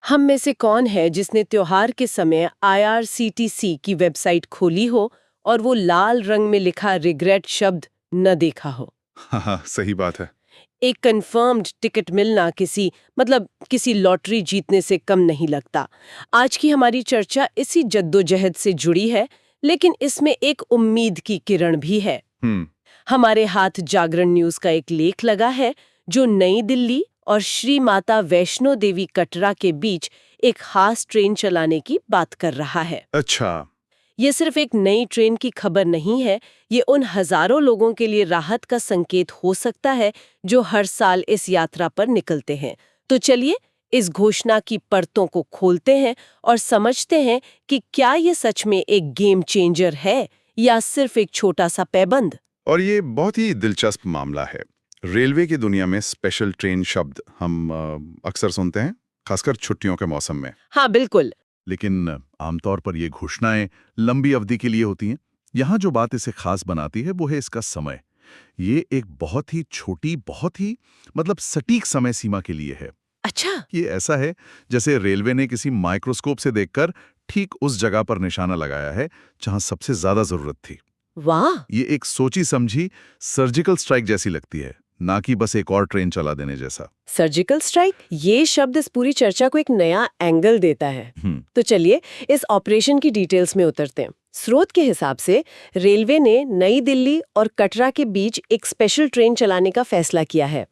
हम में से कौन है जिसने त्योहार के समय आईआरसीटीसी की वेबसाइट खोली हो और वो लाल रंग में लिखा रिग्रेट शब्द न देखा हो। हाँ हाँ, सही बात है। एक कंफर्म्ड टिकट मिलना किसी लॉटरी जीतने से कम नहीं लगता। आज की हमारी चर्चा इसी जद्दोजहद से जुड़ी है, लेकिन इसमें एक उम्मीद की किरण भी है। हमारे हाथ जागरण न्यूज का एक लेख लगा है जो नई दिल्ली और श्री माता वैष्णो देवी कटरा के बीच एक खास ट्रेन चलाने की बात कर रहा है। अच्छा। ये सिर्फ एक नई ट्रेन की खबर नहीं है, ये उन हजारों लोगों के लिए राहत का संकेत हो सकता है जो हर साल इस यात्रा पर निकलते हैं। तो चलिए इस घोषणा की परतों को खोलते हैं और समझते हैं कि क्या ये सच में एक गेम चेंजर है या सिर्फ एक छोटा सा पैबंद। और ये बहुत ही दिलचस्प मामला है। रेलवे की दुनिया में स्पेशल ट्रेन शब्द हम अक्सर सुनते हैं, खासकर छुट्टियों के मौसम में। हाँ बिल्कुल। लेकिन आमतौर पर ये घोषणाएं लंबी अवधि के लिए होती हैं। यहाँ जो बात इसे खास बनाती है वो है इसका समय। ये एक बहुत ही छोटी, बहुत ही सटीक समय सीमा के लिए है। अच्छा। ये ऐसा है जैसे रेलवे ने किसी माइक्रोस्कोप से देखकर ठीक उस जगह पर निशाना लगाया है जहां सबसे ज्यादा जरूरत थी। वाह। ये एक सोची समझी सर्जिकल स्ट्राइक जैसी लगती है, ना कि बस एक और ट्रेन चला देने जैसा। सर्जिकल स्ट्राइक, ये शब्द इस पूरी चर्चा को एक नया एंगल देता है। तो चलिए इस ऑपरेशन की डिटेल्स में उतरते हैं। स्रोत के हिसाब से रेलवे ने नई दिल्ली और कटरा के बीच एक स्पेशल ट्रेन चलाने का फैसला किया है।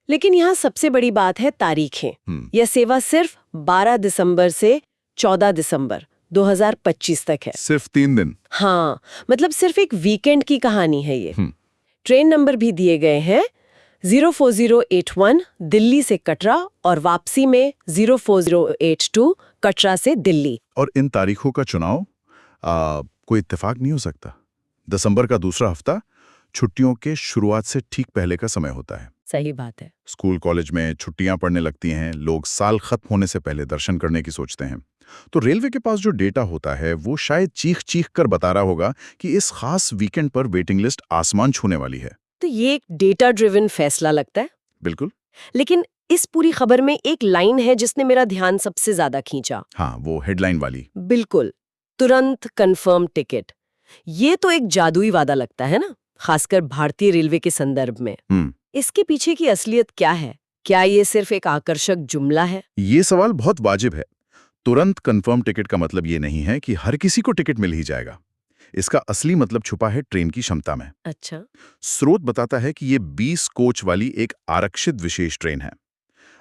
लेकिन यहाँ सबसे बड़ी बात है तारीखें। यह सेवा सिर्फ 12 दिसंबर से 14 दिसंबर 2025 तक है। सिर्फ 3 दिन। हाँ, मतलब सिर्फ एक वीकेंड की कहानी है ये। ट्रेन नंबर भी दिए गए हैं 04081 दिल्ली से कटरा और वापसी में 04082 कटरा से दिल्ली। और इन तारीखों का चुनाव कोई इत्तेफाक नहीं हो सकता। दिसंबर का दूसरा हफ्ता छुट्टियों के शुरुआत से ठीक पहले का समय होता है। सही बात है। स्कूल कॉलेज में छुट्टियां पड़ने लगती हैं, लोग साल खत्म होने से पहले दर्शन करने की सोचते हैं। तो रेलवे के पास जो डेटा होता है वो शायद चीख चीख कर बता रहा होगा कि इस खास वीकेंड पर वेटिंग लिस्ट आसमान छूने वाली है। तो ये एक डेटा ड्रिवन फैसला लगता है। बिल्कुल। लेकिन इस पूरी खबर में एक लाइन है जिसने मेरा ध्यान सबसे ज्यादा खींचा। हाँ, वो हेडलाइन वाली। बिल्कुल, तुरंत कंफर्म टिकट। ये तो एक जादुई वादा लगता है ना, खासकर भारतीय रेलवे के संदर्भ में। इसके पीछे की असलियत क्या है? क्या ये सिर्फ एक आकर्षक जुमला है? ये सवाल बहुत वाजिब है। तुरंत कंफर्म टिकट का मतलब ये नहीं है कि हर किसी को टिकट मिल ही जाएगा। इसका असली मतलब छुपा है ट्रेन की क्षमता में। अच्छा। स्रोत बताता है कि ये 20 कोच वाली एक आरक्षित विशेष ट्रेन है।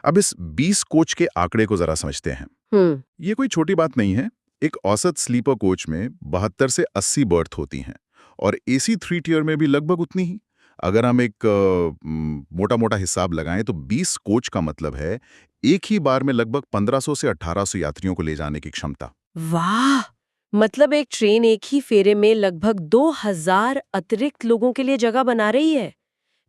अब इस 20 कोच के आंकड़े को जरा समझते हैं। ये कोई छोटी बात नहीं है। एक औसत स्लीपर कोच में 72 से 80 बर्थ होती हैं और AC 3 टियर में भी लगभग उतनी ही। अगर हम एक मोटा मोटा हिसाब लगाएं तो 20 कोच का मतलब है एक ही बार में लगभग 1500 से 1800 यात्रियों को ले जाने की क्षमता। वाह, मतलब एक ट्रेन एक ही फेरे में लगभग 2000 अतिरिक्त लोगों के लिए जगह बना रही है।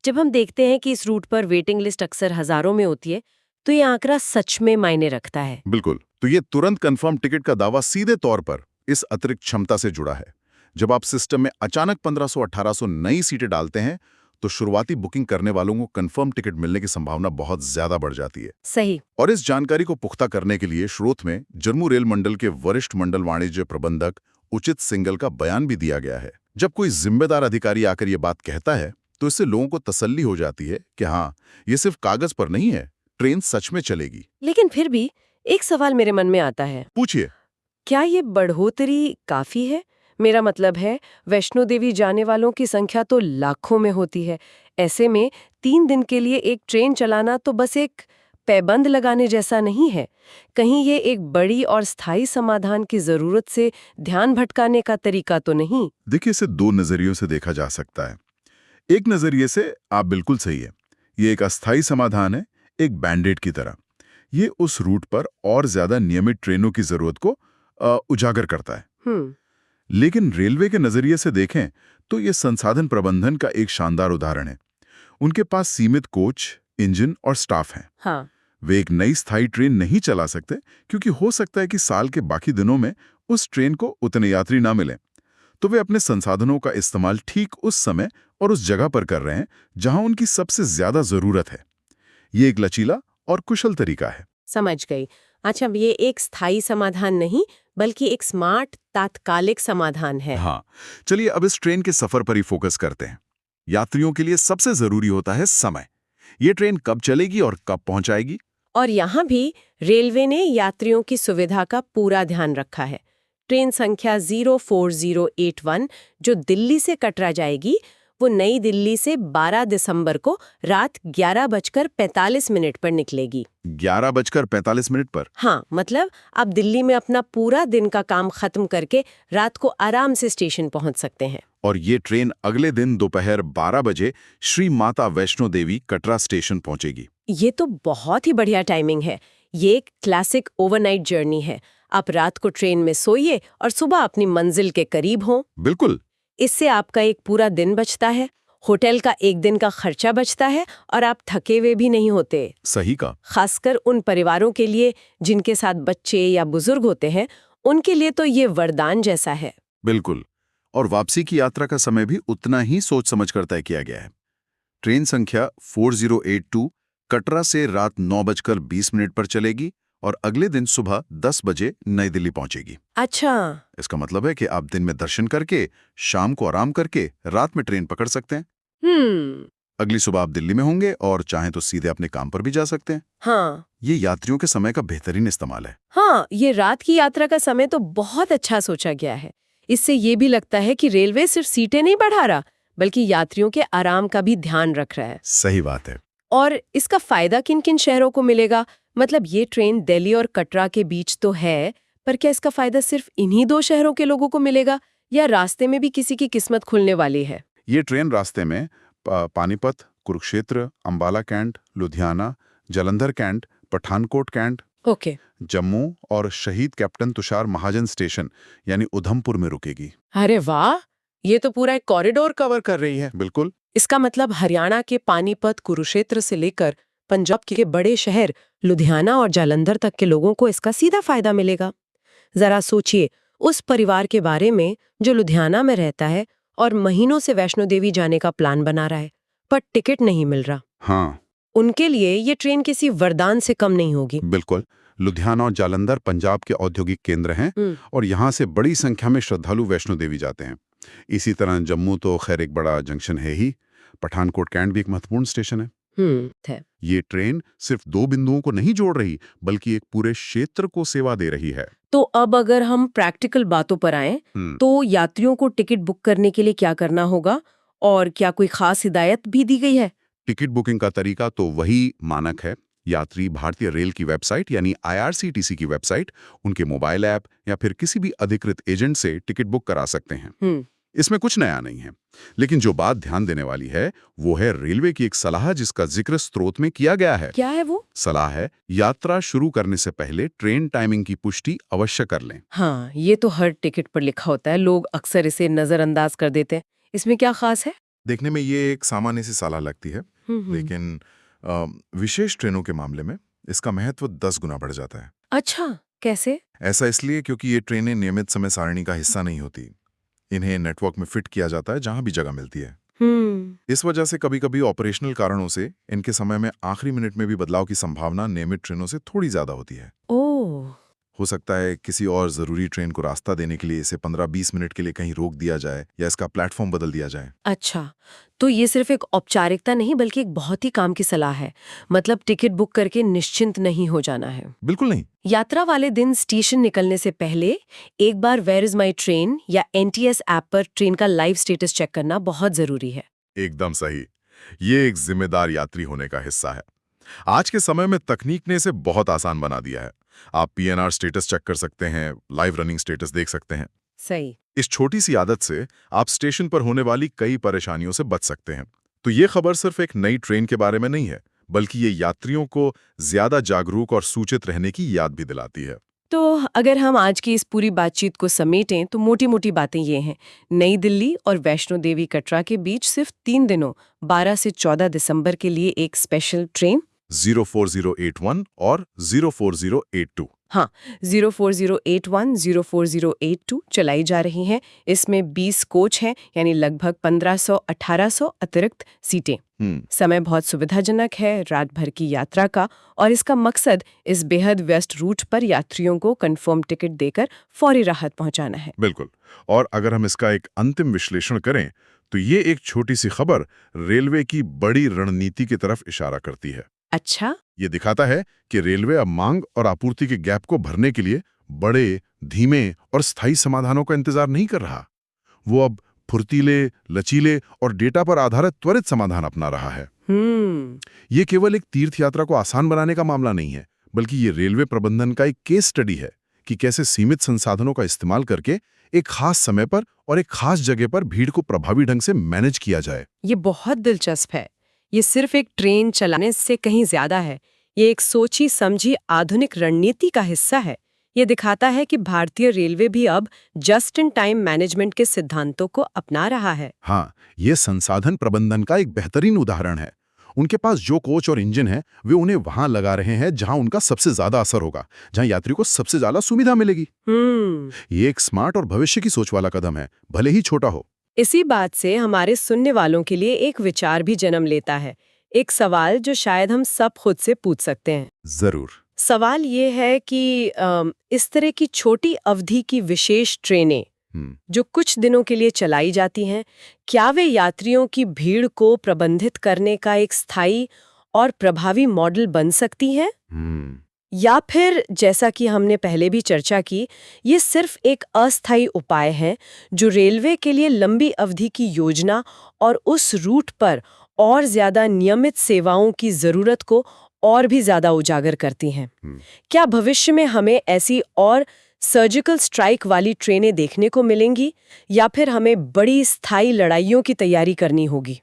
जब हम देखते हैं कि इस रूट पर वेटिंग लिस्ट अक्सर हजारों में होती है, तो ये आंकड़ा सच में मायने रखता है। बिल्कुल। तो ये तुरंत कंफर्म टिकट का दावा सीधे तौर पर इस अतिरिक्त क्षमता से जुड़ा है। जब आप सिस्टम में अचानक 1500-1800 नई सीटें डालते हैं तो शुरुआती बुकिंग करने वालों को कंफर्म टिकट मिलने की संभावना बहुत ज्यादा बढ़ जाती है। सही। और इस जानकारी को पुख्ता करने के लिए स्रोत में जम्मू रेल मंडल के वरिष्ठ मंडल वाणिज्य प्रबंधक उचित सिंगल का बयान भी दिया गया है। जब कोई जिम्मेदार अधिकारी आकर ये बात कहता है तो इससे लोगों को तसल्ली हो जाती है कि हाँ, ये सिर्फ कागज पर नहीं है, ट्रेन सच में चलेगी। लेकिन फिर भी एक सवाल मेरे मन में आता है। पूछिए। क्या ये बढ़ोतरी काफी है? मेरा मतलब है, वैष्णो देवी जाने वालों की संख्या तो लाखों में होती है। ऐसे में 3 दिन के लिए एक ट्रेन चलाना तो बस एक पैबंद लगाने जैसा नहीं है। कहीं ये एक बड़ी और स्थायी समाधान की जरूरत से ध्यान भटकाने का तरीका तो नहीं? देखिए, इसे 2 नजरियों से देखा जा सकता है। एक नजरिए से आप बिल्कुल सही है, ये एक अस्थायी समाधान है, एक बैंडेड की तरह। ये उस रूट पर और ज्यादा नियमित ट्रेनों की जरूरत को उजागर करता है। लेकिन रेलवे के नजरिए से देखें तो ये संसाधन प्रबंधन का एक शानदार उदाहरण है। उनके पास सीमित कोच, इंजन और स्टाफ है। हाँ। वे एक नई स्थायी ट्रेन नहीं चला सकते क्योंकि हो सकता है कि साल के बाकी दिनों में उस ट्रेन को उतने यात्री ना मिलें। तो वे अपने संसाधनों का इस्तेमाल ठीक उस समय और उस जगह पर कर रहे हैं जहां उनकी सबसे ज्यादा जरूरत है। ये एक लचीला और कुशल तरीका है। समझ गई। अच्छा, ये एक स्थायी समाधान नहीं बल्कि एक स्मार्ट तात्कालिक समाधान है। हाँ, चलिए अब इस ट्रेन के सफर पर ही फोकस करते हैं। यात्रियों के लिए सबसे जरूरी होता है समय। ये ट्रेन कब चलेगी और कब पहुंचाएगी? और यहाँ भी रेलवे ने यात्रियों की सुविधा का पूरा ध्यान रखा है। ट्रेन संख्या 04081 जो दिल्ली से कटरा जाएगी, वो नई दिल्ली से 12 दिसंबर को रात 11:45 पर निकलेगी। 11:45 पर? हाँ, मतलब आप दिल्ली में अपना पूरा दिन का काम खत्म करके रात को आराम से स्टेशन पहुंच सकते हैं। और ये ट्रेन अगले दिन दोपहर 12 बजे श्री माता वैष्णो देवी कटरा स्टेशन पहुंचेगी। ये तो बहुत ही बढ़िया टाइमिंग है। ये एक क्लासिक ओवरनाइट जर्नी है। आप रात को ट्रेन में सोइए और सुबह अपनी मंजिल के करीब हों। बिल्कुल। इससे आपका एक पूरा दिन बचता है, होटल का एक दिन का खर्चा बचता है और आप थके हुए भी नहीं होते। सही का। खासकर उन परिवारों के लिए जिनके साथ बच्चे या बुजुर्ग होते हैं, उनके लिए तो ये वरदान जैसा है। बिल्कुल। और वापसी की यात्रा का समय भी उतना ही सोच समझ कर तय किया गया है। ट्रेन संख्या 4082 कटरा से रात 9:20 पर चलेगी और अगले दिन सुबह 10 बजे नई दिल्ली पहुंचेगी। अच्छा। इसका मतलब है कि आप दिन में दर्शन करके, शाम को आराम करके, रात में ट्रेन पकड़ सकते हैं। अगली सुबह आप दिल्ली में होंगे और चाहें तो सीधे अपने काम पर भी जा सकते हैं। हाँ। ये यात्रियों के समय का बेहतरीन इस्तेमाल है। हाँ, ये रात की यात्रा का समय तो बहुत अच्छा सोचा गया है। इससे ये भी लगता है कि रेलवे सिर्फ सीटें नहीं बढ़ा रहा, बल्कि यात्रियों के आराम का भी ध्यान रख रहा है। सही बात है। और इसका फायदा किन किन शहरों को मिलेगा? मतलब ये ट्रेन दिल्ली और कटरा के बीच तो है, पर क्या इसका फायदा सिर्फ इन्हीं 2 शहरों के लोगों को मिलेगा या रास्ते में भी किसी की किस्मत खुलने वाली है? ये ट्रेन रास्ते में Panipat, Kurukshetra, Ambala cantt, Ludhiana, Jalandhar cantt, Pathankot cantt, okay. Jammu और शहीद कैप्टन तुषार महाजन स्टेशन यानी उधमपुर में रुकेगी। अरे वाह, ये तो पूरा एक कॉरिडोर कवर कर रही है। बिल्कुल। इसका मतलब हरियाणा के पानीपत, कुरुक्षेत्र से लेकर पंजाब के बड़े शहर लुधियाना और जालंधर तक के लोगों को इसका सीधा फायदा मिलेगा। जरा सोचिए उस परिवार के बारे में जो लुधियाना में रहता है और महीनों से वैष्णो देवी जाने का प्लान बना रहा है, पर टिकट नहीं मिल रहा। हाँ, उनके लिए ये ट्रेन किसी वरदान से कम नहीं होगी। बिल्कुल। लुधियाना और जालंधर पंजाब के औद्योगिक केंद्र हैं और यहाँ से बड़ी संख्या में श्रद्धालु वैष्णो देवी जाते हैं। इसी तरह जम्मू तो खैर एक बड़ा जंक्शन है ही, पठानकोट कैंट भी एक महत्वपूर्ण स्टेशन है। है। ये ट्रेन सिर्फ 2 बिंदुओं को नहीं जोड़ रही, बल्कि एक पूरे क्षेत्र को सेवा दे रही है। तो अब अगर हम प्रैक्टिकल बातों पर आएं, तो यात्रियों को टिकट बुक करने के लिए क्या करना होगा और क्या कोई खास हिदायत भी दी गई है? टिकट बुकिंग का तरीका तो वही मानक है। यात्री भारतीय रेल की वेबसाइट यानी IRCTC की वेबसाइट, उनके मोबाइल ऐप या फिर किसी भी अधिकृत एजेंट से टिकट बुक करा सकते हैं। इसमें कुछ नया नहीं है, लेकिन जो बात ध्यान देने वाली है वो है रेलवे की एक सलाह जिसका जिक्र स्रोत में किया गया है। क्या है वो? सलाह है, यात्रा शुरू करने से पहले ट्रेन टाइमिंग की पुष्टि अवश्य कर लें। हाँ, ये तो हर टिकट पर लिखा होता है, लोग अक्सर इसे नजरअंदाज कर देते हैं। इसमें क्या खास है? देखने में ये एक सामान्य सी सलाह लगती है, लेकिन विशेष ट्रेनों के मामले में इसका महत्व 10 गुना बढ़ जाता है। अच्छा, कैसे? ऐसा इसलिए क्योंकि ये ट्रेनें नियमित समय सारणी का हिस्सा नहीं होती। इन्हें नेटवर्क में फिट किया जाता है जहां भी जगह मिलती है। इस वजह से कभी-कभी ऑपरेशनल कारणों से इनके समय में आखिरी मिनट में भी बदलाव की संभावना नियमित ट्रेनों से थोड़ी ज्यादा होती है। ओह। हो सकता है किसी और जरूरी ट्रेन को रास्ता देने के लिए इसे 15-20 मिनट के लिए कहीं रोक दिया जाए या इसका प्लेटफॉर्म बदल दिया जाए। अच्छा, तो ये सिर्फ एक औपचारिकता नहीं बल्कि एक बहुत ही काम की सलाह है। मतलब टिकट बुक करके निश्चिंत नहीं हो जाना है। बिल्कुल नहीं। यात्रा वाले दिन स्टेशन निकलने से पहले एक बार वेयर इज माई ट्रेन या NTS ऐप पर ट्रेन का लाइव स्टेटस चेक करना बहुत जरूरी है। एकदम सही। ये एक जिम्मेदार यात्री होने का हिस्सा है। आज के समय में तकनीक ने इसे बहुत आसान बना दिया है। आप PNR स्टेटस चेक कर सकते हैं, लाइव रनिंग स्टेटस देख सकते हैं। सही। इस छोटी सी आदत से आप स्टेशन पर होने वाली कई परेशानियों से बच सकते हैं। तो ये खबर सिर्फ एक नई ट्रेन के बारे में नहीं है, बल्कि ये यात्रियों को ज्यादा जागरूक और सूचित रहने की याद भी दिलाती है। तो अगर हम आज की इस पूरी बातचीत को समेटें तो मोटी मोटी बातें ये हैं। नई दिल्ली और वैष्णो देवी कटरा के बीच सिर्फ 3 दिनों 12 से 14 दिसंबर के लिए एक स्पेशल ट्रेन 04081 और 04082 हाँ, 04081, 04082 चलाई जा रही हैं। इसमें 20 कोच हैं, यानी लगभग 1500-1800 अतिरिक्त सीटें। समय बहुत सुविधाजनक है रात भर की यात्रा का, और इसका मकसद इस बेहद व्यस्त रूट पर यात्रियों को कंफर्म टिकट देकर फौरी राहत पहुंचाना है। बिल्कुल। और अगर हम इसका एक अंतिम विश्लेषण करें तो ये एक छोटी सी खबर रेलवे की बड़ी रणनीति की तरफ इशारा करती है। अच्छा? ये दिखाता है कि रेलवे अब मांग और आपूर्ति के गैप को भरने के लिए बड़े, धीमे और स्थायी समाधानों का इंतजार नहीं कर रहा। वो अब फुर्तीले, लचीले और डेटा पर आधारित त्वरित समाधान अपना रहा है। ये केवल एक तीर्थ यात्रा को आसान बनाने का मामला नहीं है, बल्कि ये रेलवे प्रबंधन का एक केस स्टडी है कि कैसे सीमित संसाधनों का इस्तेमाल करके एक खास समय पर और एक खास जगह पर भीड़ को प्रभावी ढंग से मैनेज किया जाए। ये बहुत दिलचस्प है। ये सिर्फ एक ट्रेन चलाने से कहीं ज्यादा है। ये एक सोची समझी आधुनिक रणनीति का हिस्सा है। ये दिखाता है कि भारतीय रेलवे भी अब जस्ट इन टाइम मैनेजमेंट के सिद्धांतों को अपना रहा है। हाँ, ये संसाधन प्रबंधन का एक बेहतरीन उदाहरण है। उनके पास जो कोच और इंजन है, वे उन्हें वहां लगा रहे हैं जहां उनका सबसे ज्यादा असर होगा, जहां यात्री को सबसे ज्यादा सुविधा मिलेगी। ये एक स्मार्ट और भविष्य की सोच वाला कदम है, भले ही छोटा हो। इसी बात से हमारे सुनने वालों के लिए एक विचार भी जन्म लेता है, एक सवाल जो शायद हम सब खुद से पूछ सकते हैं। जरूर। सवाल ये है कि इस तरह की छोटी अवधि की विशेष ट्रेनें जो कुछ दिनों के लिए चलाई जाती हैं, क्या वे यात्रियों की भीड़ को प्रबंधित करने का एक स्थायी और प्रभावी मॉडल बन सकती हैं? या फिर जैसा कि हमने पहले भी चर्चा की, ये सिर्फ एक अस्थायी उपाय है जो रेलवे के लिए लंबी अवधि की योजना और उस रूट पर और ज्यादा नियमित सेवाओं की जरूरत को और भी ज्यादा उजागर करती हैं? क्या भविष्य में हमें ऐसी और सर्जिकल स्ट्राइक वाली ट्रेनें देखने को मिलेंगी, या फिर हमें बड़ी स्थायी लड़ाइयों की तैयारी करनी होगी?